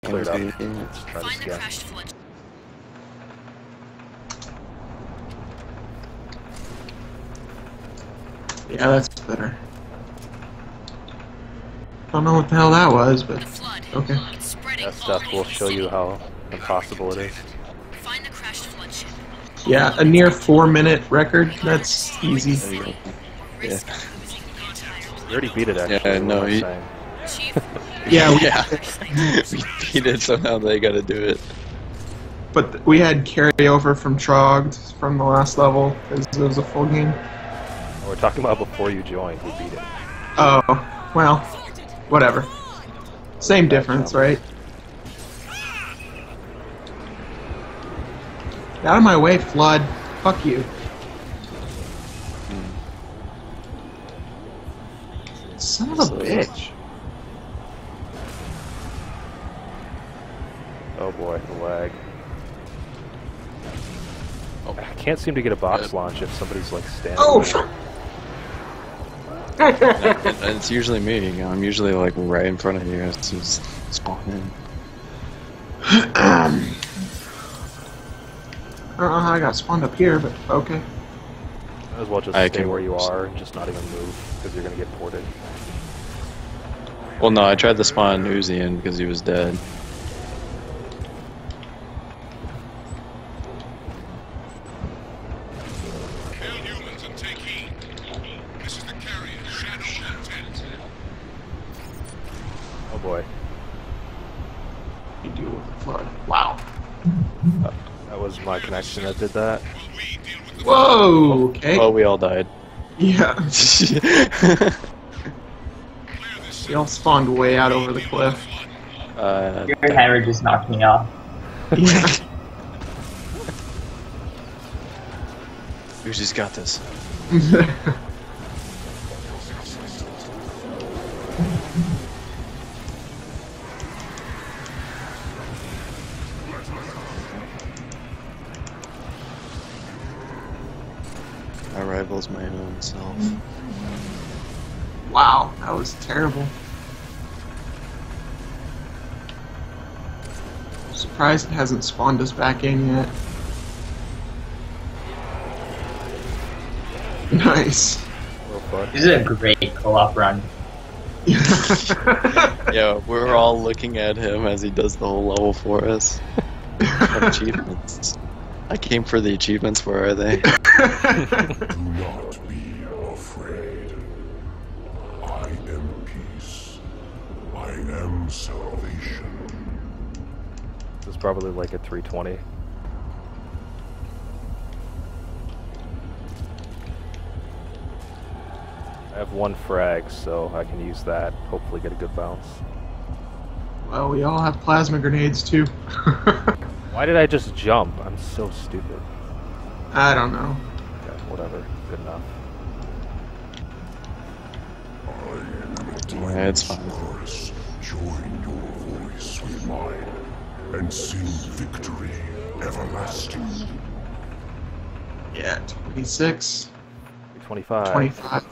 cleared up. Let's try this again. Yeah, that's better. Don't know what the hell that was, but okay. That stuff will show you how impossible it is. Yeah, a near 4-minute record. That's easy. Yeah. You already beat it, actually. Yeah, no, Yeah, we beat it, so now they gotta do it. but we had carryover from Trogd from the last level, because it was a full game. We're talking about before you joined, we beat it. Oh, well, whatever. Same difference, right? Get out of my way, Flood. Fuck you. Son of a bitch. Oh boy, the lag. Oh, I can't seem to get a box launch if somebody's like standing there. It's usually me. I'm usually like right in front of you as to spawn in. I don't know how I got spawned up here, but okay. Might as well just stay where you are and just not even move, because you're gonna get ported. Well, no, I tried to spawn Oozy in because he was dead. Oh boy. You deal with the Flood. Wow. That was my connection that did that. Whoa, okay. Oh, we all died. Yeah. We all spawned way out over the cliff. Your hammer just knocked me off. Yeah. Oozy's got this. My rival's my own self. Wow, that was terrible. Surprised it hasn't spawned us back in yet. Nice. This is a great co-op run. Yeah, we're all looking at him as he does the whole level for us. Achievements. I came for the achievements, where are they? Do not be afraid. I am peace. I am salvation. This is probably like a 320. I have one frag, so I can use that, hopefully get a good bounce. Well, we all have plasma grenades too. Why did I just jump? I'm so stupid. I don't know. Okay, whatever. Good enough. Yeah, it's fine. Join your voice with mine and sing victory everlasting. Yeah, 26. 25. 25.